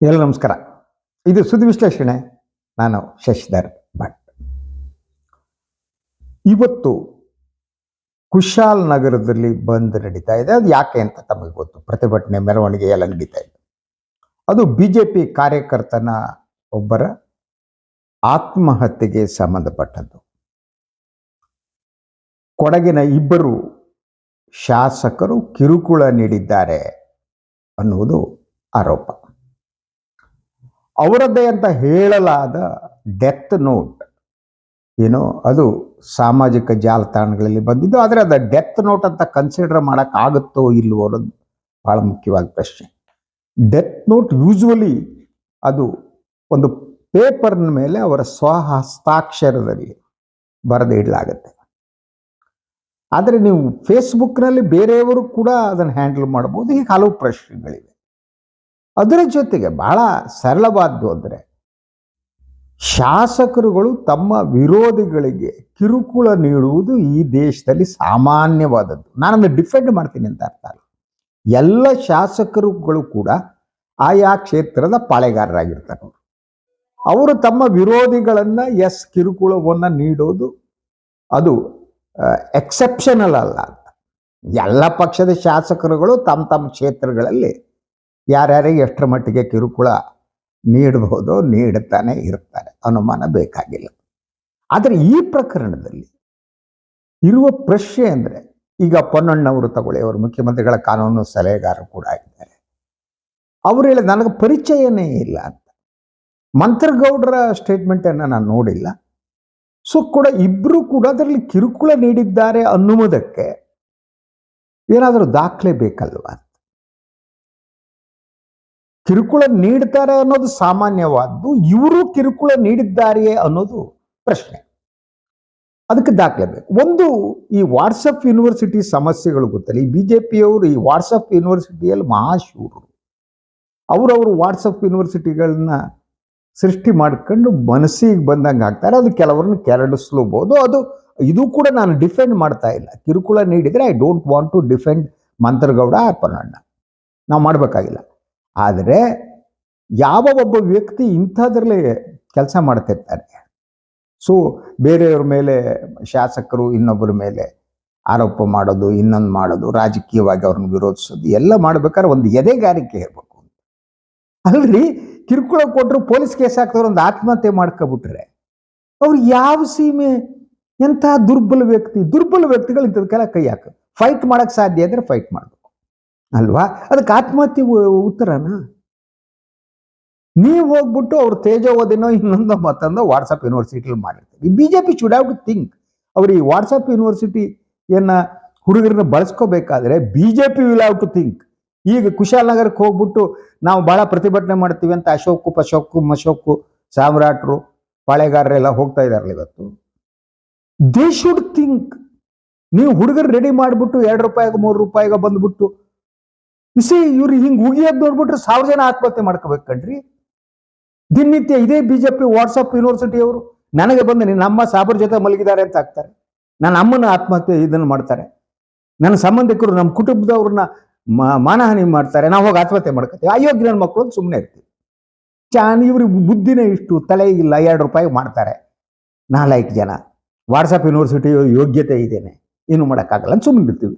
ಎಲ್ಲ ನಮಸ್ಕಾರ. ಇದು ಸುದ್ದಿ ವಿಶ್ಲೇಷಣೆ. ನಾನು ಶಶಿಧರ್ ಭಟ್. ಇವತ್ತು ಕುಶಾಲ್ ನಗರದಲ್ಲಿ ಬಂದ್ ನಡೀತಾ ಇದೆ. ಅದು ಯಾಕೆ ಅಂತ ತಮಗೆ ಗೊತ್ತು. ಪ್ರತಿಭಟನೆ, ಮೆರವಣಿಗೆ ಎಲ್ಲ ನಡೀತಾ ಇದೆ. ಅದು ಬಿಜೆಪಿ ಕಾರ್ಯಕರ್ತನ ಒಬ್ಬರ ಆತ್ಮಹತ್ಯೆಗೆ ಸಂಬಂಧಪಟ್ಟದ್ದು. ಕೊಡಗಿನ ಇಬ್ಬರು ಶಾಸಕರು ಕಿರುಕುಳ ನೀಡಿದ್ದಾರೆ ಅನ್ನುವುದು ಆರೋಪ. ಅವರದ್ದೇ ಅಂತ ಹೇಳಲಾದ ಡೆತ್ ನೋಟ್ ಏನೋ ಅದು ಸಾಮಾಜಿಕ ಜಾಲತಾಣಗಳಲ್ಲಿ ಬಂದಿದ್ದು. ಆದರೆ ಅದು ಡೆತ್ ನೋಟ್ ಅಂತ ಕನ್ಸಿಡರ್ ಮಾಡೋಕ್ಕಾಗುತ್ತೋ ಇಲ್ವೋ ಅನ್ನೋದು ಬಹಳ ಮುಖ್ಯವಾದ ಪ್ರಶ್ನೆ. ಡೆತ್ ನೋಟ್ ಯೂಶ್ವಲಿ ಅದು ಒಂದು ಪೇಪರ್ನ ಮೇಲೆ ಅವರ ಸ್ವಹಸ್ತಾಕ್ಷರದಲ್ಲಿ ಬರೆದು ಇಡಲಾಗುತ್ತೆ. ಆದರೆ ನೀವು ಫೇಸ್ಬುಕ್ನಲ್ಲಿ ಬೇರೆಯವರು ಕೂಡ ಅದನ್ನು ಹ್ಯಾಂಡಲ್ ಮಾಡ್ಬೋದು. ಹೀಗೆ ಹಲವು ಪ್ರಶ್ನೆಗಳಿವೆ. ಅದರ ಜೊತೆಗೆ ಬಹಳ ಸರಳವಾದ್ದು ಅಂದರೆ, ಶಾಸಕರುಗಳು ತಮ್ಮ ವಿರೋಧಿಗಳಿಗೆ ಕಿರುಕುಳ ನೀಡುವುದು ಈ ದೇಶದಲ್ಲಿ ಸಾಮಾನ್ಯವಾದದ್ದು. ನಾನನ್ನು ಡಿಫೆಂಡ್ ಮಾಡ್ತೀನಿ ಅಂತ ಅರ್ಥ ಅಲ್ಲ. ಎಲ್ಲ ಶಾಸಕರುಗಳು ಕೂಡ ಆಯಾ ಕ್ಷೇತ್ರದ ಪಾಳೆಗಾರರಾಗಿರ್ತಾರೆ. ಅವರು ತಮ್ಮ ವಿರೋಧಿಗಳನ್ನು ಕಿರುಕುಳವನ್ನು ನೀಡೋದು ಅದು ಎಕ್ಸೆಪ್ಷನಲ್ ಅಲ್ಲ ಅಂತ. ಎಲ್ಲ ಪಕ್ಷದ ಶಾಸಕರುಗಳು ತಮ್ಮ ತಮ್ಮ ಕ್ಷೇತ್ರಗಳಲ್ಲಿ ಯಾರ್ಯಾರಿಗೆ ಎಷ್ಟರ ಮಟ್ಟಿಗೆ ಕಿರುಕುಳ ನೀಡಬಹುದೋ ನೀಡುತ್ತಾನೆ ಇರ್ತಾರೆ, ಅನುಮಾನ ಬೇಕಾಗಿಲ್ಲ. ಆದರೆ ಈ ಪ್ರಕರಣದಲ್ಲಿ ಇರುವ ಪ್ರಶ್ನೆ ಅಂದರೆ, ಈಗ ಪೊನ್ನಣ್ಣವರು ತಗೊಳ್ಳಿ, ಅವರು ಮುಖ್ಯಮಂತ್ರಿಗಳ ಕಾನೂನು ಸಲಹೆಗಾರರು ಕೂಡ ಆಗಿದ್ದಾರೆ. ಅವರು ಹೇಳಿ ನನಗೆ ಪರಿಚಯನೇ ಇಲ್ಲ ಅಂತ. ಮಂತ್ರಗೌಡರ ಸ್ಟೇಟ್ಮೆಂಟನ್ನು ನಾನು ನೋಡಿಲ್ಲ. ಸೊ ಕೂಡ ಇಬ್ಬರು ಕೂಡ ಅದರಲ್ಲಿ ಕಿರುಕುಳ ನೀಡಿದ್ದಾರೆ ಅನ್ನುವುದಕ್ಕೆ ಏನಾದರೂ ದಾಖಲೆ ಬೇಕಲ್ವಾ? ಕಿರುಕುಳ ನೀಡ್ತಾರೆ ಅನ್ನೋದು ಸಾಮಾನ್ಯವಾದ್ದು, ಇವರು ಕಿರುಕುಳ ನೀಡಿದ್ದಾರೆಯೇ ಅನ್ನೋದು ಪ್ರಶ್ನೆ. ಅದಕ್ಕೆ ದಾಖಲೆ ಬೇಕು. ಒಂದು, ಈ ವಾಟ್ಸಪ್ ಯೂನಿವರ್ಸಿಟಿ ಸಮಸ್ಯೆಗಳು ಗೊತ್ತಲ್ಲ. ಈ ಬಿಜೆಪಿಯವರು ಈ ವಾಟ್ಸಪ್ ಯೂನಿವರ್ಸಿಟಿಯಲ್ಲಿ ಮಹಾಶೂರರು. ಅವರವರು ವಾಟ್ಸಪ್ ಯೂನಿವರ್ಸಿಟಿಗಳನ್ನ ಸೃಷ್ಟಿ ಮಾಡ್ಕೊಂಡು ಮನಸ್ಸಿಗೆ ಬಂದಂಗೆ ಆಗ್ತಾರೆ. ಅದು ಕೆಲವರನ್ನು ಕೆರಳಿಸ್ಲೂಬಹುದು. ಇದು ಕೂಡ ನಾನು ಡಿಫೆಂಡ್ ಮಾಡ್ತಾ ಇಲ್ಲ. ಕಿರುಕುಳ ನೀಡಿದರೆ I don't want to defend Mantar Gowda R Ponnanna, ನಾವು ಮಾಡಬೇಕಾಗಿಲ್ಲ. ಆದರೆ ಯಾವ ಒಬ್ಬ ವ್ಯಕ್ತಿ ಇಂಥದ್ರಲ್ಲೇ ಕೆಲಸ ಮಾಡ್ತಿರ್ತಾರೆ, ಸೊ ಬೇರೆಯವ್ರ ಮೇಲೆ, ಶಾಸಕರು ಇನ್ನೊಬ್ಬರ ಮೇಲೆ ಆರೋಪ ಮಾಡೋದು, ಇನ್ನೊಂದು ಮಾಡೋದು, ರಾಜಕೀಯವಾಗಿ ಅವ್ರನ್ನ ವಿರೋಧಿಸೋದು ಎಲ್ಲ ಮಾಡ್ಬೇಕಾದ್ರೆ ಒಂದು ಎದೆಗಾರಿಕೆ ಇರಬೇಕು. ಅಲ್ರಿ, ಕಿರುಕುಳ ಕೊಟ್ಟರು ಪೊಲೀಸ್ ಕೇಸ್ ಹಾಕಿದವ್ರು ಒಂದು ಆತ್ಮಹತ್ಯೆ ಮಾಡ್ಕೊಬಿಟ್ರೆ ಅವ್ರು ಯಾವ ಸೀಮೆ? ಎಂಥ ದುರ್ಬಲ ವ್ಯಕ್ತಿಗಳು ಇಂಥದಕ್ಕೆಲ್ಲ ಕೈ ಹಾಕ. ಫೈಟ್ ಮಾಡಕ್ಕೆ ಸಾಧ್ಯ ಅಂದರೆ ಫೈಟ್ ಮಾಡಬೇಕು ಅಲ್ವಾ? ಅದಕ್ಕೆ ಆತ್ಮಹತ್ಯೆ ಉತ್ತರನಾ? ನೀವು ಹೋಗ್ಬಿಟ್ಟು ಅವ್ರು ತೇಜೋವಧಿನೋ ಇನ್ನೊಂದೋ ಮತ್ತೊಂದೋ ವಾಟ್ಸಪ್ ಯೂನಿವರ್ಸಿಟಿಲಿ ಮಾಡಿರ್ತಾರೆ. ಈ BJP should have to think. ಅವ್ರು ಈ ವಾಟ್ಸಪ್ ಯೂನಿವರ್ಸಿಟಿಯನ್ನ ಹುಡುಗರನ್ನ ಬಳಸ್ಕೋಬೇಕಾದ್ರೆ BJP will have to think. ಈಗ ಕುಶಾಲನಗರಕ್ಕೆ ಹೋಗ್ಬಿಟ್ಟು ನಾವು ಬಹಳ ಪ್ರತಿಭಟನೆ ಮಾಡ್ತೀವಿ ಅಂತ ಅಶೋಕು ಸಾಮ್ರಾಟ್ರು, ಪಾಳೆಗಾರರೆಲ್ಲ ಹೋಗ್ತಾ ಇದಾರಲ್ಲ ಇವತ್ತು. They should think. ನೀವು ಹುಡುಗರು ರೆಡಿ ಮಾಡಿಬಿಟ್ಟು 2 ರೂಪಾಯಿಗೆ 3 ರೂಪಾಯಿಗೆ ಬಂದ್ಬಿಟ್ಟು ಇವ್ರು ಹಿಂಗೆ ಉಗಿಯೋದು ನೋಡ್ಬಿಟ್ರೆ 1000 ಜನ ಆತ್ಮಹತ್ಯೆ ಮಾಡ್ಕೋಬೇಕು ಕಣ್ರಿ. ದಿನನಿತ್ಯ ಇದೇ ಬಿಜೆಪಿ ವಾಟ್ಸಪ್ ಯೂನಿವರ್ಸಿಟಿಯವರು ನನಗೆ ಬಂದು ನಮ್ಮ ಸಾಬರ್ ಜೊತೆ ಮಲಗಿದ್ದಾರೆ ಅಂತ ಹಾಕ್ತಾರೆ. ನನ್ನ ಅಮ್ಮನ ಆತ್ಮಹತ್ಯೆ ಇದನ್ನು ಮಾಡ್ತಾರೆ, ನನ್ನ ಸಂಬಂಧಿಕರು ನಮ್ಮ ಕುಟುಂಬದವ್ರನ್ನ ಮಾನಹಾನಿ ಮಾಡ್ತಾರೆ, ನಾವು ಹೋಗಿ ಆತ್ಮಹತ್ಯೆ ಮಾಡ್ಕೊತೀವಿ. ಅಯೋಗ್ಯ ನನ್ನ ಮಕ್ಕಳು ಸುಮ್ಮನೆ ಇರ್ತೀವಿ. ಇವ್ರಿಗೆ ಬುದ್ಧಿನೇ ಇಷ್ಟು, ತಲೆ ಇಲ್ಲ. 2 ರೂಪಾಯಿಗೆ ಮಾಡ್ತಾರೆ 4 ಜನ. ವಾಟ್ಸಪ್ ಯೂನಿವರ್ಸಿಟಿ ಯೋಗ್ಯತೆ ಇದೇನೆ, ಏನು ಮಾಡೋಕ್ಕಾಗಲ್ಲ ಅಂತ ಸುಮ್ಮನೆ ಇರ್ತೀವಿ.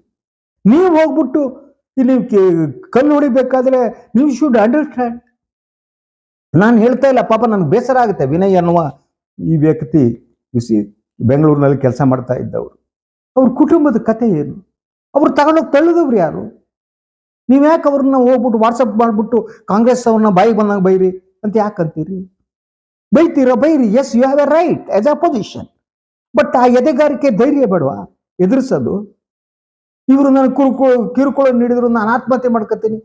ನೀವು ಹೋಗ್ಬಿಟ್ಟು ಇಲ್ಲಿ ಕಲ್ಲು ಹೊಡಿಬೇಕಾದ್ರೆ ನೀವು ಶುಡ್ ಅಂಡರ್ಸ್ಟ್ಯಾಂಡ್. ನಾನು ಹೇಳ್ತಾ ಇಲ್ಲ, ಪಾಪ ನನಗೆ ಬೇಸರ ಆಗುತ್ತೆ. ವಿನಯ್ ಅನ್ನುವ ಈ ವ್ಯಕ್ತಿ ಬೆಂಗಳೂರಿನಲ್ಲಿ ಕೆಲಸ ಮಾಡ್ತಾ ಇದ್ದವರು, ಅವ್ರ ಕುಟುಂಬದ ಕತೆ ಏನು? ಅವ್ರು ತಗೊಂಡೋಗಿ ತಳ್ಳಿದವ್ರು ಯಾರು? ನೀವು ಯಾಕೆ ಅವ್ರನ್ನ ಹೋಗ್ಬಿಟ್ಟು ವಾಟ್ಸಪ್ ಮಾಡ್ಬಿಟ್ಟು ಕಾಂಗ್ರೆಸ್ ಅವ್ರನ್ನ ಬಾಯಿ ಬಂದಾಗ ಬೈರಿ ಅಂತ ಯಾಕಂತೀರಿ? ಬೈರಿ, yes you have a right as a opposition. But ಆ ಎದೆಗಾರಿಕೆ ಧೈರ್ಯ ಬೇಡವಾ ಎದುರಿಸೋದು? ಇವರು ನನಗೆ ಕಿರುಕುಳ ನೀಡಿದ್ರು, ನಾನು ಆತ್ಮಹತ್ಯೆ ಮಾಡ್ಕೊತೀನಿ.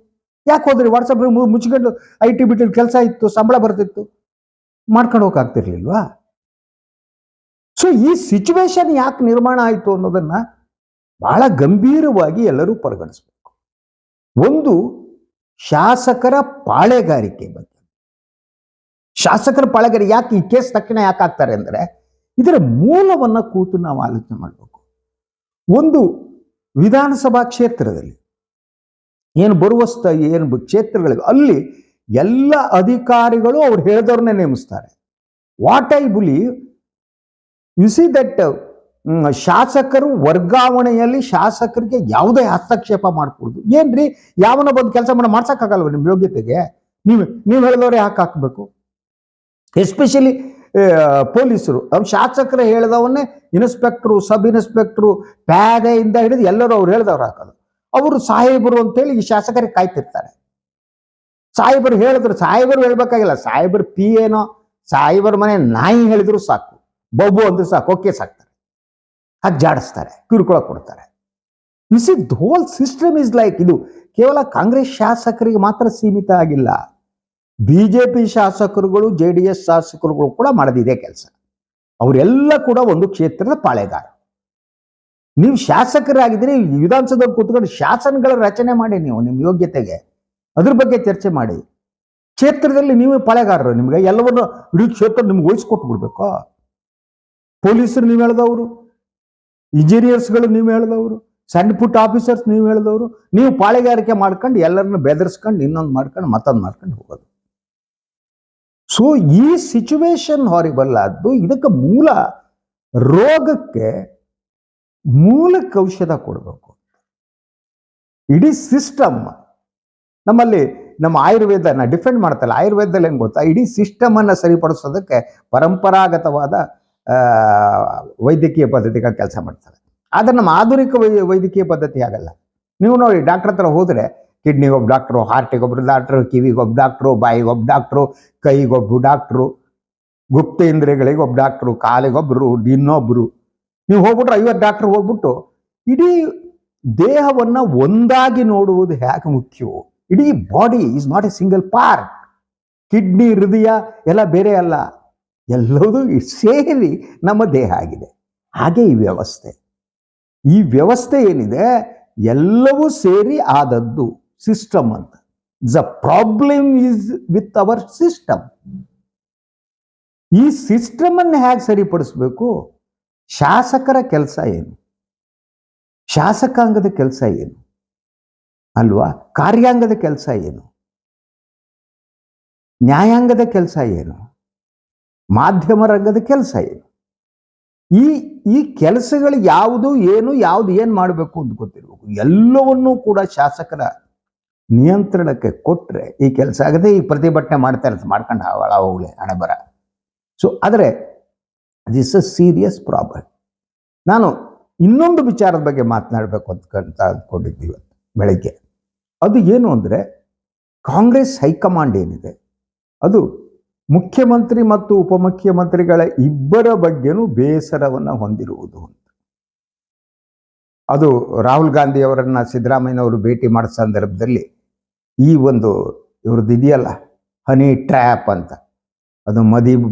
ಯಾಕೆ ಹೋದ್ರಿ? ವಾಟ್ಸಪ್ ಮುಚ್ಕೊಂಡು IT ಬಿಟ್ಟಿದ್ದು ಕೆಲಸ ಇತ್ತು, ಸಂಬಳ ಬರ್ತಿತ್ತು, ಮಾಡ್ಕೊಂಡು ಹೋಗಕ್ಕಾಗ್ತಿರ್ಲಿಲ್ವಾ? ಸೊ ಈ ಸಿಚುವೇಶನ್ ಯಾಕೆ ನಿರ್ಮಾಣ ಆಯಿತು ಅನ್ನೋದನ್ನ ಬಹಳ ಗಂಭೀರವಾಗಿ ಎಲ್ಲರೂ ಪರಿಗಣಿಸಬೇಕು. ಒಂದು, ಶಾಸಕರ ಪಾಳೆಗಾರಿಕೆ ಬಗ್ಗೆ. ಶಾಸಕರ ಪಾಳೆಗಾರಿಕೆ ಯಾಕೆ ಈ ಕೇಸ್ ತಕ್ಷಣ ಯಾಕೆ ಆಗ್ತಾರೆ ಅಂದರೆ, ಇದರ ಮೂಲವನ್ನ ಕೂತು ನಾವು ಆಲೋಚನೆ ಮಾಡಬೇಕು. ಒಂದು, ವಿಧಾನಸಭಾ ಕ್ಷೇತ್ರದಲ್ಲಿ ಏನು ಕ್ಷೇತ್ರಗಳಿವೆ ಅಲ್ಲಿ ಎಲ್ಲ ಅಧಿಕಾರಿಗಳು ಅವ್ರು ಹೇಳಿದವ್ರನ್ನೇ ನೇಮಿಸ್ತಾರೆ. What I believe, you see that ಶಾಸಕರು ವರ್ಗಾವಣೆಯಲ್ಲಿ ಶಾಸಕರಿಗೆ ಯಾವುದೇ ಹಸ್ತಕ್ಷೇಪ ಮಾಡ್ಕೊಡುದು. ಏನ್ರಿ, ಯಾವನ ಬಂದು ಕೆಲಸ ಮಾಡ್ಸಕ್ಕಾಗಲ್ವ ನಿಮ್ಮ ಯೋಗ್ಯತೆಗೆ? ನೀವು ಹೇಳಿದವ್ರೆ ಯಾಕೆ ಹಾಕಬೇಕು? ಎಸ್ಪೆಷಲಿ ಪೊಲೀಸರು ಶಾಸಕರು ಹೇಳಿದವನ್ನೇ ಇನ್ಸ್ಪೆಕ್ಟ್ರು, ಸಬ್ ಇನ್ಸ್ಪೆಕ್ಟ್ರು, ಪ್ಯಾದೆಯಿಂದ ಹಿಡಿದು ಎಲ್ಲರೂ ಅವ್ರು ಹೇಳಿದವ್ರು ಹಾಕೋದು. ಅವರು ಸಾಹೇಬರು ಅಂತೇಳಿ ಈ ಶಾಸಕರಿಗೆ ಕಾಯ್ತಿರ್ತಾರೆ. ಸಾಹೇಬರು ಹೇಳಿದ್ರು, ಸಾಹೇಬರು ಹೇಳ್ಬೇಕಾಗಿಲ್ಲ, ಸಾಹೇಬರು ಪಿ ಏನೋ ಸಾಹೇಬರ ಮನೆ ನಾಯಿ ಹೇಳಿದ್ರು ಸಾಕು, ಬಬ್ಬು ಅಂದ್ರೆ ಸಾಕು, ಓಕೆ ಸಾಕ್ತಾರೆ, ಜಾಡಿಸ್ತಾರೆ, ಕಿರುಕುಳ ಕೊಡ್ತಾರೆ. This is whole system is like, ಇದು ಕೇವಲ ಕಾಂಗ್ರೆಸ್ ಶಾಸಕರಿಗೆ ಮಾತ್ರ ಸೀಮಿತ ಆಗಿಲ್ಲ. ಬಿಜೆಪಿ ಶಾಸಕರುಗಳು, JDS ಶಾಸಕರುಗಳು ಕೂಡ ಮಾಡದಿದೆ ಕೆಲಸ. ಅವರೆಲ್ಲ ಕೂಡ ಒಂದು ಕ್ಷೇತ್ರದ ಪಾಳೆಗಾರ. ನೀವು ಶಾಸಕರಾಗಿದ್ರೆ ವಿಧಾನಸಭೆಯಲ್ಲಿ ಕೂತ್ಕೊಂಡು ಶಾಸನಗಳ ರಚನೆ ಮಾಡಿ, ನೀವು ನಿಮ್ಮ ಯೋಗ್ಯತೆಗೆ ಅದ್ರ ಬಗ್ಗೆ ಚರ್ಚೆ ಮಾಡಿ. ಕ್ಷೇತ್ರದಲ್ಲಿ ನೀವೇ ಪಾಳೆಗಾರರು, ನಿಮ್ಗೆ ಎಲ್ಲವನ್ನು ಇಡೀ ಕ್ಷೇತ್ರ ನಿಮ್ಗೆ ವಹಿಸ್ಕೊಟ್ಟು ಬಿಡ್ಬೇಕು. ಪೊಲೀಸರು ನೀವು ಹೇಳಿದವರು, ಇಂಜಿನಿಯರ್ಸ್ಗಳು ನೀವು ಹೇಳಿದವರು, ಸಣ್ಣ ಪುಟ್ಟ ಆಫೀಸರ್ಸ್ ನೀವು ಹೇಳಿದವರು, ನೀವು ಪಾಳೆಗಾರಿಕೆ ಮಾಡ್ಕೊಂಡು ಎಲ್ಲರನ್ನ ಬೆದರ್ಸ್ಕೊಂಡು ಇನ್ನೊಂದು ಮಾಡ್ಕೊಂಡು ಮತ್ತೊಂದು ಮಾಡ್ಕೊಂಡು ಹೋಗೋದು. ಸೊ ಈ ಸಿಚುವೇಶನ್ ಹಾರಿಬಲ್ ಆದ್ದು. ಇದಕ್ಕೆ ಮೂಲ ರೋಗಕ್ಕೆ ಮೂಲಕ್ಕೆ ಔಷಧ ಕೊಡಬೇಕು. ಇಡೀ ಸಿಸ್ಟಮ್ ನಮ್ಮಲ್ಲಿ, ನಮ್ಮ ಆಯುರ್ವೇದನ ಡಿಫೆಂಡ್ ಮಾಡ್ತಲ್ಲ, ಆಯುರ್ವೇದದಲ್ಲಿ ಏನು ಗೊತ್ತಾ, ಇಡೀ ಸಿಸ್ಟಮ್ ಅನ್ನು ಸರಿಪಡಿಸೋದಕ್ಕೆ ಪರಂಪರಾಗತವಾದ ವೈದ್ಯಕೀಯ ಪದ್ಧತಿಗಳು ಕೆಲಸ ಮಾಡ್ತಾರೆ. ಆದರೆ ನಮ್ಮ ಆಧುನಿಕ ವೈದ್ಯಕೀಯ ಪದ್ಧತಿ ಆಗಲ್ಲ. ನೀವು ನೋಡಿ, ಡಾಕ್ಟರ್ ಹತ್ರ ಹೋದರೆ ಕಿಡ್ನಿಗೊಬ್ಬ ಡಾಕ್ಟ್ರು, ಹಾರ್ಟಿಗೊಬ್ಬರು ಡಾಕ್ಟ್ರು, ಕಿವಿಗೊಬ್ಬ ಡಾಕ್ಟ್ರು, ಬಾಯಿಗೊಬ್ಬ ಡಾಕ್ಟ್ರು, ಕೈಗೊಬ್ಬರು ಡಾಕ್ಟ್ರು, ಗುಪ್ತೇಂದ್ರಿಯಗಳಿಗೆ ಒಬ್ಬ ಡಾಕ್ಟ್ರು, ಕಾಲಿಗೊಬ್ಬರು, ಇನ್ನೊಬ್ಬರು. ನೀವು ಹೋಗ್ಬಿಟ್ರೆ 50 ಡಾಕ್ಟ್ರು ಹೋಗ್ಬಿಟ್ಟು ಇಡೀ ದೇಹವನ್ನು ಒಂದಾಗಿ ನೋಡುವುದು ಹೇಗೆ ಮುಖ್ಯವೋ, ಇಡೀ body is not A single part. Kidney, ಹೃದಯ ಎಲ್ಲ ಬೇರೆ ಅಲ್ಲ, ಎಲ್ಲವೂ ಸೇರಿ ನಮ್ಮ ದೇಹ ಆಗಿದೆ. ಹಾಗೆ ಈ ವ್ಯವಸ್ಥೆ ಏನಿದೆ ಎಲ್ಲವೂ ಸೇರಿ ಆದದ್ದು ಸಿಸ್ಟಮ್ ಅಂತ. The problem is with our system. ಈ ಸಿಸ್ಟಮ್ ಅನ್ನು ಹೇಗೆ ಸರಿಪಡಿಸ್ಬೇಕು? ಶಾಸಕರ ಕೆಲಸ ಏನು? ಶಾಸಕಾಂಗದ ಕೆಲಸ ಏನು ಅಲ್ವಾ? ಕಾರ್ಯಾಂಗದ ಕೆಲಸ ಏನು? ನ್ಯಾಯಾಂಗದ ಕೆಲಸ ಏನು? ಮಾಧ್ಯಮ ರಂಗದ ಕೆಲಸ ಏನು? ಈ ಕೆಲಸಗಳು ಯಾವುದು ಏನು ಮಾಡಬೇಕು ಅಂತ ಗೊತ್ತಿರಬೇಕು. ಎಲ್ಲವನ್ನೂ ಕೂಡ ಶಾಸಕರ ನಿಯಂತ್ರಣಕ್ಕೆ ಕೊಟ್ಟರೆ ಈ ಕೆಲಸ ಆಗದೆ. ಈ ಪ್ರತಿಭಟನೆ ಮಾಡ್ಕೊಂಡು ಹೋಗ್ಲಿ ಹಣೆ ಬರ. ಸೊ ಆದರೆ ದಿಸ್ ಅ ಸೀರಿಯಸ್ ಪ್ರಾಬ್ಲಮ್. ನಾನು ಇನ್ನೊಂದು ವಿಚಾರದ ಬಗ್ಗೆ ಮಾತನಾಡಬೇಕು ಅಂತ ಅಂದ್ಕೊಂಡಿದ್ದೀವಿ ಬೆಳಗ್ಗೆ. ಅದು ಏನು ಅಂದರೆ, ಕಾಂಗ್ರೆಸ್ ಹೈಕಮಾಂಡ್ ಏನಿದೆ ಅದು ಮುಖ್ಯಮಂತ್ರಿ ಮತ್ತು ಉಪಮುಖ್ಯಮಂತ್ರಿಗಳ ಇಬ್ಬರ ಬಗ್ಗೆನೂ ಬೇಸರವನ್ನು ಹೊಂದಿರುವುದು ಅಂತ. ಅದು ರಾಹುಲ್ ಗಾಂಧಿ ಅವರನ್ನು ಸಿದ್ದರಾಮಯ್ಯನವರು ಭೇಟಿ ಮಾಡೋ ಸಂದರ್ಭದಲ್ಲಿ ಈ ಒಂದು ಇವ್ರದ್ದು ಇದೆಯಲ್ಲ, ಹನಿ ಟ್ರ್ಯಾಪ್ ಅಂತ, ಅದು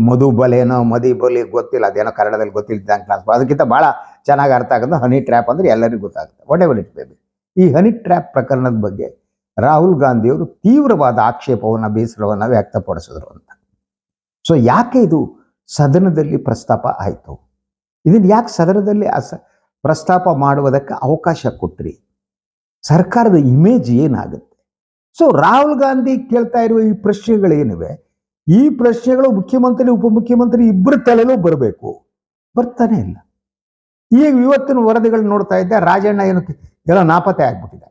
ಮಧು ಬಲೆನೋ ಮದಿ ಬಲಿ ಗೊತ್ತಿಲ್ಲ, ಅದೇನೋ ಕನ್ನಡದಲ್ಲಿ ಗೊತ್ತಿಲ್ಲ, ಅದಕ್ಕಿಂತ ಭಾಳ ಚೆನ್ನಾಗಿ ಅರ್ಥ ಆಗೋದು ಹನಿ ಟ್ರ್ಯಾಪ್ ಅಂದರೆ ಎಲ್ಲರಿಗೂ ಗೊತ್ತಾಗುತ್ತೆ. What ever it may B. ಈ ಹನಿ ಟ್ರ್ಯಾಪ್ ಪ್ರಕರಣದ ಬಗ್ಗೆ ರಾಹುಲ್ ಗಾಂಧಿಯವರು ತೀವ್ರವಾದ ಆಕ್ಷೇಪವನ್ನು, ಬೇಸರವನ್ನು ವ್ಯಕ್ತಪಡಿಸಿದ್ರು ಅಂತ. ಸೊ ಯಾಕೆ ಇದು ಸದನದಲ್ಲಿ ಪ್ರಸ್ತಾಪ ಆಯಿತು? ಇದನ್ನು ಯಾಕೆ ಸದನದಲ್ಲಿ ಪ್ರಸ್ತಾಪ ಮಾಡುವುದಕ್ಕೆ ಅವಕಾಶ ಕೊಟ್ರಿ? ಸರ್ಕಾರದ ಇಮೇಜ್ ಏನಾಗುತ್ತೆ? ಸೊ ರಾಹುಲ್ ಗಾಂಧಿ ಕೇಳ್ತಾ ಇರುವ ಈ ಪ್ರಶ್ನೆಗಳೇನಿವೆ, ಈ ಪ್ರಶ್ನೆಗಳು ಮುಖ್ಯಮಂತ್ರಿ ಉಪಮುಖ್ಯಮಂತ್ರಿ ಇಬ್ಬರ ತಲೆಯಲ್ಲೂ ಬರಬೇಕು. ಬರ್ತಾನೆ ಇಲ್ಲ. ಈಗ ಇವತ್ತಿನ ವರದಿಗಳು ನೋಡ್ತಾ ಇದ್ದೆ, ರಾಜಣ್ಣ ಎಲ್ಲ ನಾಪತ್ತೆ ಆಗ್ಬಿಟ್ಟಿದೆ.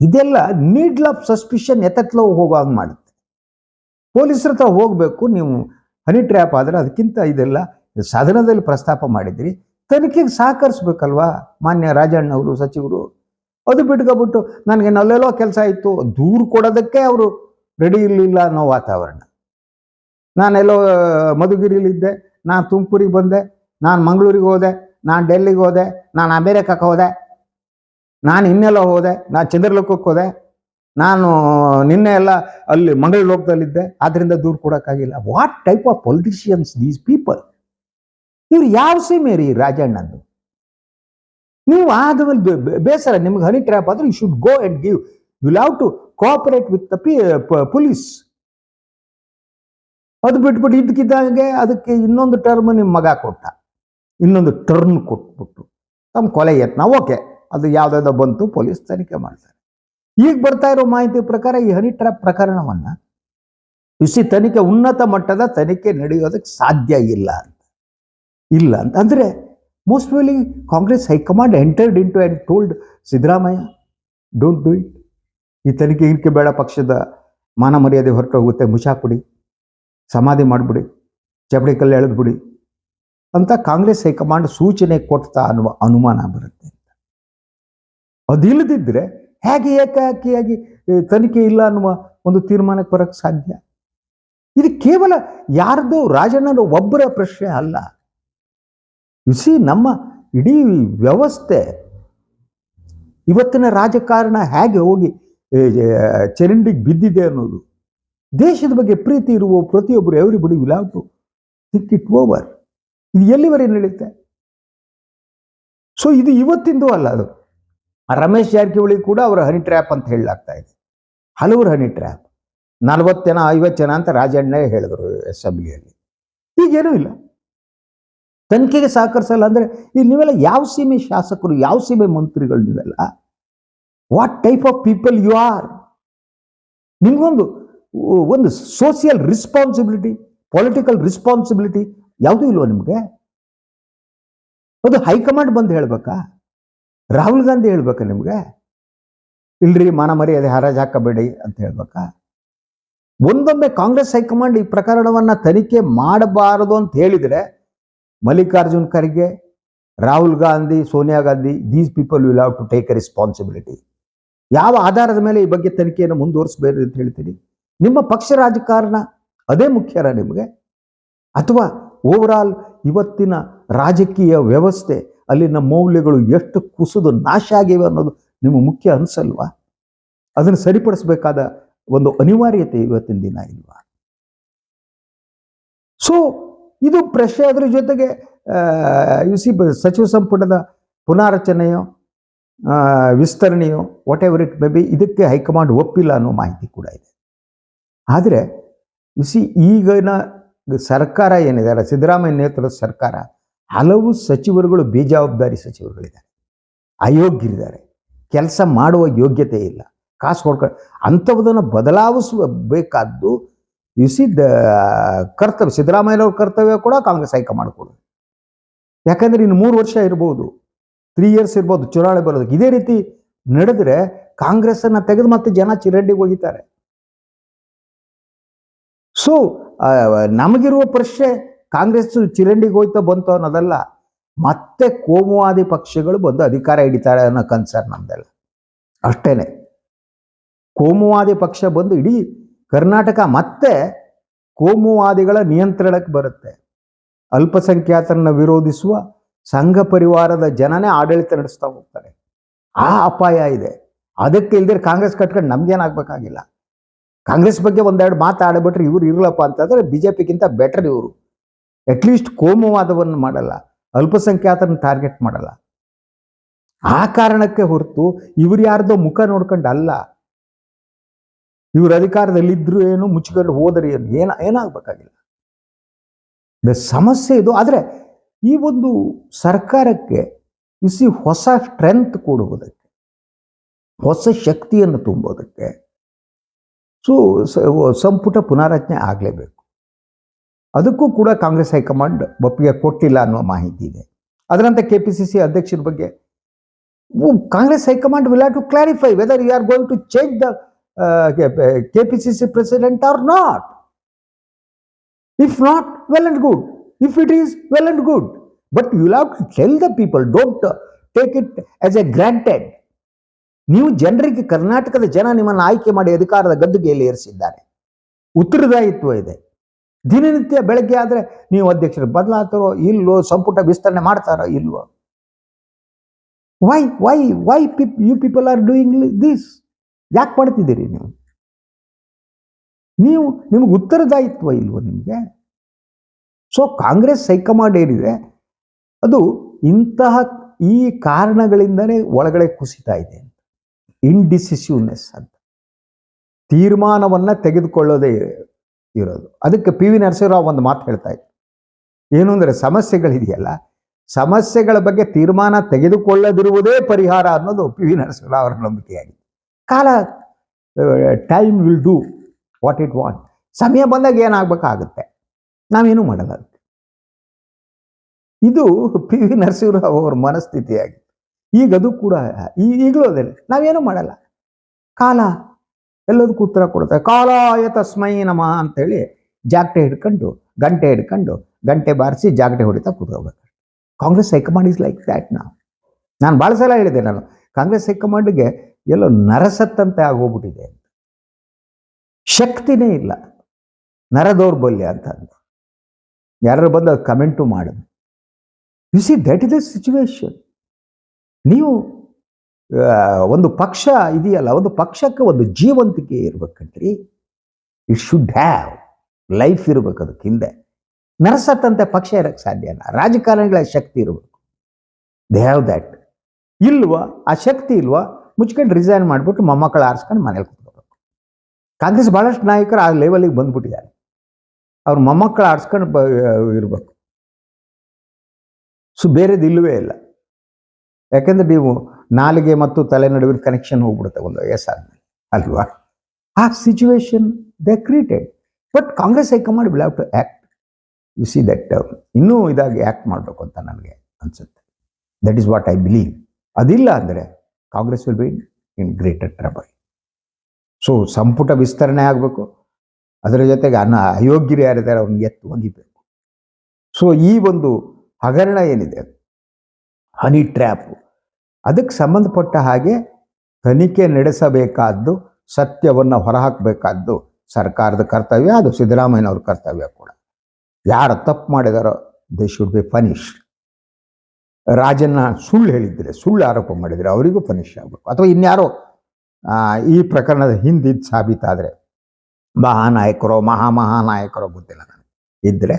ಇದೆಲ್ಲ ನೀಡ್ಲ್ ಆಫ್ ಸಸ್ಪಿಷನ್ ಎತ್ತತ್ಲೋ ಹೋಗುವಾಗ ಮಾಡುತ್ತೆ. ಪೊಲೀಸರ ಹತ್ರ ಹೋಗಬೇಕು, ನೀವು ಹನಿ ಟ್ರ್ಯಾಪ್ ಆದರೆ ಅದಕ್ಕಿಂತ ಇದೆಲ್ಲ ಸದನದಲ್ಲಿ ಪ್ರಸ್ತಾಪ ಮಾಡಿದ್ರಿ, ತನಿಖೆಗೆ ಸಹಕರಿಸ್ಬೇಕಲ್ವಾ ಮಾನ್ಯ ರಾಜಣ್ಣ ಅವರು, ಸಚಿವರು. ಅದು ಬಿಟ್ಕೊಬಿಟ್ಟು ನನಗೆ ನಲ್ಲೆಲ್ಲೋ ಕೆಲಸ ಇತ್ತು ದೂರು ಕೊಡೋದಕ್ಕೆ ಅವರು ರೆಡಿ ಇರಲಿಲ್ಲ ಅನ್ನೋ ವಾತಾವರಣ. ನಾನೆಲ್ಲೋ ಮಧುಗಿರಿಲಿದ್ದೆ, ನಾನು ತುಮಕೂರಿಗೆ ಬಂದೆ, ನಾನು ಮಂಗಳೂರಿಗೆ ಹೋದೆ, ನಾನು ಡೆಲ್ಲಿಗೆ ಹೋದೆ, ನಾನು ಅಮೇರಿಕಕ್ಕೆ ಹೋದೆ, ನಾನು ಇನ್ನೆಲ್ಲ ಹೋದೆ, ನಾನು ಚಂದ್ರಲೋಕಕ್ಕೆ ಹೋದೆ, ನಾನು ನಿನ್ನೆ ಎಲ್ಲ ಅಲ್ಲಿ ಮಂಗಳಲೋಕದಲ್ಲಿದ್ದೆ, ಆದ್ದರಿಂದ ದೂರು ಕೊಡೋಕ್ಕಾಗಿಲ್ಲ. What type of politicians these people? ಇವ್ರು ಯಾವ ಸೀಮೆರಿ ರಾಜಣ್ಣಂದು? ನೀವು ಆದಮೇಲೆ ಬೇಸರ ನಿಮ್ಗೆ ಹನಿ ಟ್ರ್ಯಾಪ್ ಆದ್ರೆ you should go and give, you have to cooperate with the police. ಅದು ಬಿಟ್ಬಿಟ್ಟು ಇದ್ದಕ್ಕಿದ್ದಂಗೆ ಅದಕ್ಕೆ ಇನ್ನೊಂದು ಟರ್ಮ್ ನಿಮ್ಮ ಮಗ ಕೊಟ್ಟ, ಇನ್ನೊಂದು ಟರ್ನ್ ಕೊಟ್ಬಿಟ್ಟು ತಮ್ಮ ಕೊಲೆ ಯತ್ನ. ಓಕೆ, ಅದು ಯಾವುದಾದ್ರು ಬಂತು, ಪೊಲೀಸ್ ತನಿಖೆ ಮಾಡ್ತಾರೆ. ಈಗ ಬರ್ತಾ ಇರೋ ಮಾಹಿತಿ ಪ್ರಕಾರ ಈ ಹನಿ ಟ್ರ್ಯಾಪ್ ಪ್ರಕರಣವನ್ನ ತನಿಖೆ ಉನ್ನತ ಮಟ್ಟದ ತನಿಖೆ ನಡೆಯೋದಕ್ಕೆ ಸಾಧ್ಯ ಇಲ್ಲ ಅಂತ ಅಂದ್ರೆ ಮೋಸ್ಟ್ ವೆಲಿ Congress high command entered into and told Siddaramaiah don't do it. ಈ ತನಿಖೆ ಬೇಡ, ಪಕ್ಷದ ಮಾನ ಮರ್ಯಾದೆ ಹೊರಟೋಗುತ್ತೆ, ಮುಚ್ಚಾಕ್ಬಿಡಿ, ಸಮಾಧಿ ಮಾಡಿಬಿಡಿ, ಚಪ್ಪಡಿ ಕಲ್ಲು ಎಳೆದ್ಬಿಡಿ ಅಂತ ಕಾಂಗ್ರೆಸ್ ಹೈಕಮಾಂಡ್ ಸೂಚನೆ ಕೊಡ್ತಾ ಅನ್ನುವ ಅನುಮಾನ ಬರುತ್ತೆ. ಅದಿಲ್ಲದಿದ್ದರೆ ಹೇಗೆ ಏಕಾಕಿಯಾಗಿ ತನಿಖೆ ಇಲ್ಲ ಅನ್ನುವ ಒಂದು ತೀರ್ಮಾನಕ್ಕೆ ಬರಕ್ಕೆ ಸಾಧ್ಯ? ಇದು ಕೇವಲ ಯಾರ್ದು ರಾಜಣ್ಣನ ಒಬ್ಬರ ಪ್ರಶ್ನೆ ಅಲ್ಲ. ನಮ್ಮ ಇಡೀ ವ್ಯವಸ್ಥೆ, ಇವತ್ತಿನ ರಾಜಕಾರಣ ಹೇಗೆ ಹೋಗಿ ಚರಂಡಿಗೆ ಬಿದ್ದಿದೆ ಅನ್ನೋದು, ದೇಶದ ಬಗ್ಗೆ ಪ್ರೀತಿ ಇರುವ ಪ್ರತಿಯೊಬ್ಬರು everybody will have to think it over. ಇದು ಎಲ್ಲಿವರೆಗೆ ನಡೆಯುತ್ತೆ? ಸೊ ಇದು ಇವತ್ತಿಂದು ಅಲ್ಲ, ಅದು ರಮೇಶ್ ಜಾರಕಿಹೊಳಿ ಕೂಡ ಅವರ ಹನಿ ಟ್ರ್ಯಾಪ್ ಅಂತ ಹೇಳಲಾಗ್ತಾ ಇದೆ. ಹಲವರು ಹನಿ ಟ್ರ್ಯಾಪ್, 40 ಜನ 50 ಜನ ಅಂತ ರಾಜಣ್ಣ ಹೇಳಿದ್ರು ಅಸೆಂಬ್ಲಿಯಲ್ಲಿ. ಈಗೇನೂ ಇಲ್ಲ, ತನಿಖೆಗೆ ಸಹಕರಿಸಲ್ಲ ಅಂದ್ರೆ ಈಗ ನೀವೆಲ್ಲ ಯಾವ ಸೀಮೆ ಶಾಸಕರು, ಯಾವ ಸೀಮೆ ಮಂತ್ರಿಗಳು ನೀವೆಲ್ಲ? What type of people you are? ನಿಮ್ಗೊಂದು ಸೋಷಿಯಲ್ ರೆಸ್ಪಾನ್ಸಿಬಿಲಿಟಿ, ಪೊಲಿಟಿಕಲ್ ರೆಸ್ಪಾನ್ಸಿಬಿಲಿಟಿ ಯಾವುದೂ ಇಲ್ವ ನಿಮ್ಗೆ? ಅದು ಹೈಕಮಾಂಡ್ ಬಂದು ಹೇಳ್ಬೇಕಾ? ರಾಹುಲ್ ಗಾಂಧಿ ಹೇಳ್ಬೇಕಾ ನಿಮ್ಗೆ? ಇಲ್ರಿ, ಮಾನ ಮರ್ಯಾದೆ ಹರಾಜು ಹಾಕಬೇಡಿ ಅಂತ ಹೇಳ್ಬೇಕಾ? ಒಂದೊಮ್ಮೆ ಕಾಂಗ್ರೆಸ್ ಹೈಕಮಾಂಡ್ ಈ ಪ್ರಕರಣವನ್ನ ತನಿಖೆ ಮಾಡಬಾರದು ಅಂತ ಹೇಳಿದ್ರೆ Mallikarjun Kharge, Rahul Gandhi, Sonia Gandhi, these people will have to take a responsibility. ಯಾವ ಆಧಾರದ ಮೇಲೆ ಈ ಬಗ್ಗೆ ತನಿಖೆಯನ್ನು ಮುಂದುವರಿಸಬೇಕು ಅಂತ ಹೇಳ್ತೀರಿ? ನಿಮ್ಮ ಪಕ್ಷ ರಾಜಕಾರಣ ಅದೇ ಮುಖ್ಯನಾ ನಿಮಗೆ? ಅಥವಾ ಓವರಾಲ್ ಇವತ್ತಿನ ರಾಜಕೀಯ ವ್ಯವಸ್ಥೆ, ಅಲ್ಲಿನ ಮೌಲ್ಯಗಳು ಎಷ್ಟು ಕುಸಿದು ನಾಶ ಆಗಿವೆ ಅನ್ನೋದು ನಿಮಗೆ ಮುಖ್ಯ ಅನ್ಸಲ್ವಾ? ಅದನ್ನು ಸರಿಪಡಿಸಬೇಕಾದ ಒಂದು ಅನಿವಾರ್ಯತೆ ಇವತ್ತಿನ ದಿನ ಇಲ್ವಾ? ಸೊ ಇದು ಪ್ರಶ್ನೆ. ಅದರ ಜೊತೆಗೆ ಸಚಿವ ಸಂಪುಟದ ಪುನಾರಚನೆಯೋ ವಿಸ್ತರಣೆಯೋ whatever it may be, ಇದಕ್ಕೆ ಹೈಕಮಾಂಡ್ ಒಪ್ಪಿಲ್ಲ ಅನ್ನೋ ಮಾಹಿತಿ ಕೂಡ ಇದೆ. ಆದರೆ ಈಗಿನ ಸರ್ಕಾರ ಏನಿದೆ, ಸಿದ್ದರಾಮಯ್ಯ ನೇತೃತ್ವದ ಸರ್ಕಾರ, ಹಲವು ಸಚಿವರುಗಳು ಬೇಜವಾಬ್ದಾರಿ ಸಚಿವರುಗಳಿದ್ದಾರೆ, ಅಯೋಗ್ಯರಿದ್ದಾರೆ, ಕೆಲಸ ಮಾಡುವ ಯೋಗ್ಯತೆ ಇಲ್ಲ, ಕಾಸು ಹೊಡ್ಕೊಂಡು. ಅಂಥವುದನ್ನು ಬದಲಾಯಿಸಬೇಕಾದ್ದು ಕರ್ತವ್ಯ, ಸಿದ್ದರಾಮಯ್ಯನವ್ರ ಕರ್ತವ್ಯ ಕೂಡ ಕಾಂಗ್ರೆಸ್ ಹೈಕಮಾಂಡ್ ಕೊಡೋದು. ಯಾಕಂದ್ರೆ ಇನ್ನು 3 ವರ್ಷ ಇರ್ಬೋದು, 3 ಇಯರ್ಸ್ ಇರ್ಬೋದು ಚುನಾವಣೆ ಬರೋದಕ್ಕೆ. ಇದೇ ರೀತಿ ನಡೆದ್ರೆ ಕಾಂಗ್ರೆಸ್ ಅನ್ನ ತೆಗೆದು ಮತ್ತೆ ಜನ ಚಿರಂಡಿಗೆ ಹೋಗಿದ್ದಾರೆ. ಸೊ ನಮಗಿರುವ ಪ್ರಶ್ನೆ ಕಾಂಗ್ರೆಸ್ ಚಿರಂಡಿಗೆ ಹೋಯ್ತಾ ಬಂತು ಅನ್ನೋದಲ್ಲ, ಮತ್ತೆ ಕೋಮುವಾದಿ ಪಕ್ಷಗಳು ಬಂದು ಅಧಿಕಾರ ಹಿಡಿತಾರೆ ಅನ್ನೋ ಕನ್ಸರ್ನ್ ನಮ್ದೆಲ್ಲ. ಅಷ್ಟೇನೆ, ಕೋಮುವಾದಿ ಪಕ್ಷ ಬಂದು ಇಡೀ ಕರ್ನಾಟಕ ಮತ್ತೆ ಕೋಮುವಾದಿಗಳ ನಿಯಂತ್ರಣಕ್ಕೆ ಬರುತ್ತೆ. ಅಲ್ಪಸಂಖ್ಯಾತರನ್ನ ವಿರೋಧಿಸುವ ಸಂಘ ಪರಿವಾರದ ಜನನೇ ಆಡಳಿತ ನಡೆಸ್ತಾ ಹೋಗ್ತಾರೆ. ಆ ಅಪಾಯ ಇದೆ. ಅದಕ್ಕೆ ಇಲ್ದಿರ ಕಾಂಗ್ರೆಸ್ ಕಟ್ಕೊಂಡು ನಮ್ಗೇನಾಗಬೇಕಾಗಿಲ್ಲ. ಕಾಂಗ್ರೆಸ್ ಬಗ್ಗೆ ಒಂದೆರಡು ಮಾತಾಡಬಿಟ್ರೆ ಇವ್ರು ಇರಲಪ್ಪ ಅಂತಂದ್ರೆ ಬಿಜೆಪಿಗಿಂತ ಬೆಟರ್ ಇವರು. ಅಟ್ಲೀಸ್ಟ್ ಕೋಮುವಾದವನ್ನು ಮಾಡಲ್ಲ, ಅಲ್ಪಸಂಖ್ಯಾತರನ್ನ ಟಾರ್ಗೆಟ್ ಮಾಡಲ್ಲ. ಆ ಕಾರಣಕ್ಕೆ ಹೊರತು ಇವ್ರು ಯಾರ್ದೋ ಮುಖ ನೋಡ್ಕೊಂಡು ಅಲ್ಲ. ಇವ್ರ ಅಧಿಕಾರದಲ್ಲಿದ್ರು ಏನು, ಮುಚ್ಚಿಕೊಂಡು ಹೋದರೆ ಏನು, ಏನಾಗಬೇಕಾಗಿಲ್ಲ. ಸಮಸ್ಯೆ ಇದು. ಆದರೆ ಈ ಒಂದು ಸರ್ಕಾರಕ್ಕೆ ಹೊಸ ಸ್ಟ್ರೆಂತ್ ಕೊಡುವುದಕ್ಕೆ, ಹೊಸ ಶಕ್ತಿಯನ್ನು ತುಂಬೋದಕ್ಕೆ ಸಂಪುಟ ಪುನಾರಚನೆ ಆಗಲೇಬೇಕು. ಅದಕ್ಕೂ ಕೂಡ ಕಾಂಗ್ರೆಸ್ ಹೈಕಮಾಂಡ್ ಒಪ್ಪಿಗೆ ಕೊಟ್ಟಿಲ್ಲ ಅನ್ನುವ ಮಾಹಿತಿ ಇದೆ. ಅದರಂತೆ ಕೆಪಿಸಿಸಿ ಅಧ್ಯಕ್ಷರ ಬಗ್ಗೆ Congress high command will have to clarify whether you are going to change the KPCC president or not. If not, well and good. If it is, well and good. But you will have to tell the people, don't take it as a granted. ನೀವು ಜನರಿಗೆ, ಕರ್ನಾಟಕದ ಜನ ನಿಮ್ಮನ್ನು ಆಯ್ಕೆ ಮಾಡಿ ಅಧಿಕಾರದ ಗದ್ದುಗೆಯಲ್ಲಿ ಏರಿಸಿದ್ದಾರೆ. ಉತ್ತರದಾಯಿತ್ವ ಇದೆ. ದಿನನಿತ್ಯ ಬೆಳಗ್ಗೆ ಆದರೆ ನೀವು ಅಧ್ಯಕ್ಷರು ಬದಲಾಗ್ತಾರೋ ಇಲ್ವೋ, ಸಂಪುಟ ವಿಸ್ತರಣೆ ಮಾಡ್ತಾರೋ ಇಲ್ವೋ? Why you people are doing this? ಯಾಕೆ ಮಾಡ್ತಿದ್ದೀರಿ ನೀವು? ನಿಮಗೆ ಉತ್ತರದಾಯಿತ್ವ ಇಲ್ವೋ ನಿಮಗೆ? ಸೊ ಕಾಂಗ್ರೆಸ್ ಹೈಕಮಾಂಡ್ ಏನಿದೆ ಅದು ಇಂತಹ ಈ ಕಾರಣಗಳಿಂದನೇ ಒಳಗಡೆ ಕುಸಿತಾ ಇದೆ. ಇಂಡಿಸಿಸಿವ್ನೆಸ್ ಅಂತ, ತೀರ್ಮಾನವನ್ನ ತೆಗೆದುಕೊಳ್ಳೋದೇ ಇರೋದು. ಅದಕ್ಕೆ ಪಿ ವಿ ನರಸಿಂಹರಾವ್ ಒಂದು ಮಾತು ಹೇಳ್ತಾ ಇದ್ರು, ಏನು ಅಂದರೆ ಸಮಸ್ಯೆಗಳಿದೆಯಲ್ಲ, ಸಮಸ್ಯೆಗಳ ಬಗ್ಗೆ ತೀರ್ಮಾನ ತೆಗೆದುಕೊಳ್ಳದಿರುವುದೇ ಪರಿಹಾರ ಅನ್ನೋದು ಪಿ ವಿ ನರಸಿಂಹರಾವ್ ಅವರ ನಂಬಿಕೆಯಾಗಿದೆ. ಕಾಲ, time will do what it want. ಸಮಯ ಬಂದಾಗ ಏನಾಗಬೇಕಾಗುತ್ತೆ, ನಾವೇನು ಮಾಡಲ್ಲ ಅದಕ್ಕೆ. ಇದು ಪಿ ವಿ ನರಸಿಂಹರಾವ್ ಅವರ ಮನಸ್ಥಿತಿಯಾಗಿ ಈಗದು ಕೂಡ ಈಗಲೂ ಅದೇ, ನಾವೇನು ಮಾಡಲ್ಲ. ಕಾಲ ಎಲ್ಲದಕ್ಕೂ ಉತ್ತರ ಕೊಡುತ್ತೆ. ಕಾಲಾಯ ತಸ್ಮೈ ನಮಃ ಅಂತೇಳಿ ಗಂಟೆ ಹಿಡ್ಕೊಂಡು ಗಂಟೆ ಬಾರಿಸಿ ಜಾಗಟೆ ಹೊಡಿತಾ ಕೂತ್ಕೋಬೇಕು. Congress high command is like that. ನಾನು ಭಾಳ ಸಲ ಹೇಳಿದೆ, ನಾನು ಕಾಂಗ್ರೆಸ್ ಹೈಕಮಾಂಡ್ಗೆ ಎಲ್ಲೋ ನರಸತ್ತಂತೆ ಆಗೋಗ್ಬಿಟ್ಟಿದೆ ಅಂತ. ಶಕ್ತಿನೇ ಇಲ್ಲ, ನರದೌರ್ಬಲ್ಯ ಅಂತ ಯಾರು ಬಂದು ಅದು ಕಮೆಂಟು ಮಾಡೋದು. You see that is the situation. ನೀವು ಒಂದು ಪಕ್ಷ ಇದೆಯಲ್ಲ, ಒಂದು ಪಕ್ಷಕ್ಕೆ ಒಂದು ಜೀವಂತಿಕೆ ಇರ್ಬೇಕಂತ್ರಿ. ಇಟ್ ಶುಡ್ ಹ್ಯಾವ್ ಲೈಫ್ ಇರ್ಬೇಕು ಅದಕ್ಕೆ ಹಿಂದೆ. ನರಸತ್ತಂತೆ ಪಕ್ಷ ಇರಕ್ಕೆ ಸಾಧ್ಯ ಇಲ್ಲ. ರಾಜಕಾರಣಿಗಳ ಶಕ್ತಿ ಇರಬೇಕು. They have that. ಇಲ್ವಾ, ಆ ಶಕ್ತಿ ಇಲ್ವಾ, ಮುಚ್ಕೊಂಡು ರಿಸೈನ್ ಮಾಡಿಬಿಟ್ಟು ಮೊಮ್ಮಕ್ಕಳು ಆರಿಸ್ಕೊಂಡು ಮನೇಲಿ ಕೂತ್ಕೋಬೇಕು. ಕಾಂಗ್ರೆಸ್ ಭಾಳಷ್ಟು ನಾಯಕರು ಆ ಲೆವೆಲಿಗೆ ಬಂದ್ಬಿಟ್ಟಿದ್ದಾರೆ. ಅವ್ರ ಮೊಮ್ಮಕ್ಕಳು ಆರಿಸ್ಕೊಂಡು ಇರಬೇಕು. ಸೊ ಬೇರೆದು ಇಲ್ಲವೇ ಇಲ್ಲ. ಯಾಕೆಂದ್ರೆ ನೀವು ನಾಲಿಗೆ ಮತ್ತು ತಲೆ ನಡುವಿನ ಕನೆಕ್ಷನ್ ಹೋಗ್ಬಿಡುತ್ತೆ ಒಂದು ವಯಸ್ಸಾದ್ಮೇಲೆ, ಅಲ್ವಾ? ಆ situation they created. But Congress high command will have to act. You see that ಇನ್ನೂ ಇದಾಗಿ ಆ್ಯಕ್ಟ್ ಮಾಡಬೇಕು ಅಂತ ನನಗೆ ಅನಿಸುತ್ತೆ. That is what I believe. ಅದಿಲ್ಲ ಅಂದರೆ Congress will be in greater trouble. So ಸಂಪುಟ ವಿಸ್ತರಣೆ ಆಗಬೇಕು. ಅದರ ಜೊತೆಗೆ ಅಯೋಗ್ಯರು ಯಾರಿದ್ದಾರೆ ಅವ್ರನ್ನ ಎತ್ತು ಒಗಿಬೇಕು. ಸೊ ಈ ಒಂದು ಹಗರಣ ಏನಿದೆ, ಹನಿ ಟ್ರ್ಯಾಪು, ಅದಕ್ಕೆ ಸಂಬಂಧಪಟ್ಟ ಹಾಗೆ ತನಿಖೆ ನಡೆಸಬೇಕಾದ್ದು, ಸತ್ಯವನ್ನು ಹೊರಹಾಕಬೇಕಾದ್ದು ಸರ್ಕಾರದ ಕರ್ತವ್ಯ, ಅದು ಸಿದ್ದರಾಮಯ್ಯನವ್ರ ಕರ್ತವ್ಯ ಕೂಡ. ಯಾರು ತಪ್ಪು ಮಾಡಿದಾರೋ ದೇ ಶುಡ್ ಬಿ ಪನಿಷ್ಡ್. ರಾಜನ್ನ ಸುಳ್ಳು ಹೇಳಿದ್ರೆ, ಸುಳ್ಳು ಆರೋಪ ಮಾಡಿದರೆ ಅವರಿಗೂ ಪನಿಷ್ ಆಗಬೇಕು. ಅಥವಾ ಇನ್ಯಾರೋ ಈ ಪ್ರಕರಣದ ಹಿಂದಿದ್ದು ಸಾಬೀತಾದರೆ, ಮಹಾನಾಯಕರೋ ಮಹಾನಾಯಕರೋ ಗೊತ್ತಿಲ್ಲ ನನಗೆ, ಇದ್ದರೆ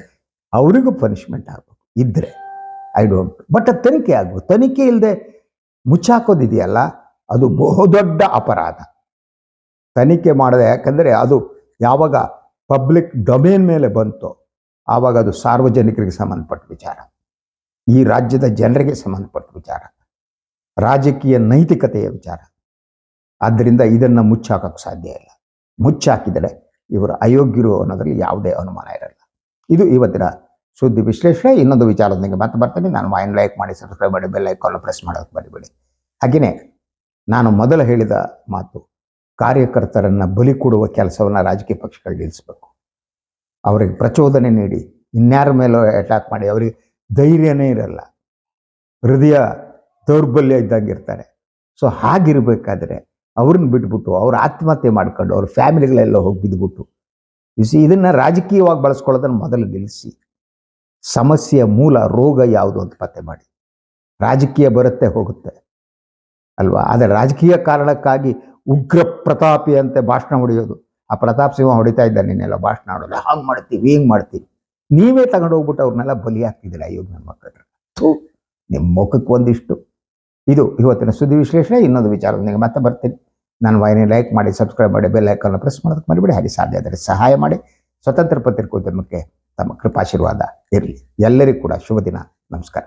ಅವರಿಗೂ ಪನಿಷ್ಮೆಂಟ್ ಆಗಬೇಕು. ಇದ್ದರೆ ಐ ಡೋಂಟ್. ಬಟ್ ಅದು ತನಿಖೆ ಆಗಬೇಕು. ತನಿಖೆ ಇಲ್ಲದೆ ಮುಚ್ಚಾಕೋದಿದೆಯಲ್ಲ, ಅದು ಬಹುದೊಡ್ಡ ಅಪರಾಧ. ತನಿಖೆ ಮಾಡದೆ, ಯಾಕಂದರೆ ಅದು ಯಾವಾಗ ಪಬ್ಲಿಕ್ ಡೊಮೇನ್ ಮೇಲೆ ಬಂತೋ ಆವಾಗ ಅದು ಸಾರ್ವಜನಿಕರಿಗೆ ಸಂಬಂಧಪಟ್ಟ ವಿಚಾರ, ಈ ರಾಜ್ಯದ ಜನರಿಗೆ ಸಂಬಂಧಪಟ್ಟ ವಿಚಾರ, ರಾಜಕೀಯ ನೈತಿಕತೆಯ ವಿಚಾರ. ಆದ್ದರಿಂದ ಇದನ್ನು ಮುಚ್ಚಾಕಕ್ಕೆ ಸಾಧ್ಯ ಇಲ್ಲ. ಮುಚ್ಚಾಕಿದರೆ ಇವರು ಅಯೋಗ್ಯರು ಅನ್ನೋದ್ರಲ್ಲಿ ಯಾವುದೇ ಅನುಮಾನ ಇರಲ್ಲ. ಇದು ಇವತ್ತಿನ ಸುದ್ದಿ ವಿಶ್ಲೇಷಣೆ. ಇನ್ನೊಂದು ವಿಚಾರದೊಂದಿಗೆ ಮತ್ತೆ ಬರ್ತೀನಿ. ನಾನು ವಾಯಿನ್ ಲೈಕ್ ಮಾಡಿ, ಸಬ್ಸ್ಕ್ರೈಬ್ ಮಾಡಿ, ಬೆಲ್ ಐಕಾನ್ ಪ್ರೆಸ್ ಮಾಡೋಕ್ಕೆ ಮರಿಬೇಡಿ. ಹಾಗೆಯೇ ನಾನು ಮೊದಲು ಹೇಳಿದ ಮಾತು, ಕಾರ್ಯಕರ್ತರನ್ನು ಬಲಿ ಕೊಡುವ ಕೆಲಸವನ್ನು ರಾಜಕೀಯ ಪಕ್ಷಗಳು ನಿಲ್ಲಿಸಬೇಕು. ಅವರಿಗೆ ಪ್ರಚೋದನೆ ನೀಡಿ ಇನ್ಯಾರ ಮೇಲೋ ಅಟ್ಯಾಕ್ ಮಾಡಿ ಅವರಿಗೆ ಧೈರ್ಯನೇ ಇರಲ್ಲ, ಹೃದಯ ದೌರ್ಬಲ್ಯ ಇದ್ದಂಗಿರ್ತಾರೆ. ಸೊ ಹಾಗಿರ್ಬೇಕಾದ್ರೆ ಅವ್ರನ್ನ ಬಿಟ್ಬಿಟ್ಟು ಅವ್ರ ಆತ್ಮಹತ್ಯೆ ಮಾಡ್ಕೊಂಡು ಅವ್ರ ಫ್ಯಾಮಿಲಿಗಳೆಲ್ಲ ಹೋಗಿ ಬಿದ್ದುಬಿಟ್ಟು, ಇದನ್ನು ರಾಜಕೀಯವಾಗಿ ಬಳಸ್ಕೊಳ್ಳೋದನ್ನು ಮೊದಲು ನಿಲ್ಲಿಸಿ, ಸಮಸ್ಯೆಯ ಮೂಲ ರೋಗ ಯಾವುದು ಅಂತ ಪತ್ತೆ ಮಾಡಿ. ರಾಜಕೀಯ ಬರುತ್ತೆ ಹೋಗುತ್ತೆ ಅಲ್ವಾ, ಆದರೆ ರಾಜಕೀಯ ಕಾರಣಕ್ಕಾಗಿ ಉಗ್ರ ಪ್ರತಾಪಿ ಅಂತೆ ಭಾಷಣ ಹೊಡೆಯೋದು. ಆ ಪ್ರತಾಪ್ ಸಿಂಹ ಹೊಡಿತಾ ಇದ್ದಾನೆ ನೀನೆಲ್ಲ ಭಾಷಣ ಹೊಡೋದು, ಹಾಗೆ ಮಾಡ್ತೀವಿ ಹಿಂಗೆ ಮಾಡ್ತೀವಿ. ನೀವೇ ತಗೊಂಡು ಹೋಗ್ಬಿಟ್ಟು ಅವ್ರನ್ನೆಲ್ಲ ಬಲಿ ಹಾಕ್ತಿದ್ದೀರ ಅಯ್ಯೋ ನನ್ನ ಮಕ್ಕಳು. ನಿಮ್ಮ ಮುಖಕ್ಕೆ ಒಂದಿಷ್ಟು. ಇದು ಇವತ್ತಿನ ಸುದ್ದಿ ವಿಶ್ಲೇಷಣೆ. ಇನ್ನೊಂದು ವಿಚಾರದೊಂದಿಗೆ ಮತ್ತೆ ಬರ್ತೀನಿ. ನಾನು ವಾಹಿನಿ ಲೈಕ್ ಮಾಡಿ, ಸಬ್ಸ್ಕ್ರೈಬ್ ಮಾಡಿ, ಬೆಲ್ ಐಕಾನ್ ಪ್ರೆಸ್ ಮಾಡೋದಕ್ಕೆ ಮರಿಬೇಡಿ. ಹಾಗೆ ಸಾಧ್ಯ ಆದರೆ ಸಹಾಯ ಮಾಡಿ. ಸ್ವತಂತ್ರ ಪತ್ರಿಕೋದ್ಯಮಕ್ಕೆ ತಮ್ಮ ಕೃಪಾಶೀರ್ವಾದ ಇರಲಿ. ಎಲ್ಲರಿಗೂ ಕೂಡ ಶುಭ ದಿನ. ನಮಸ್ಕಾರ.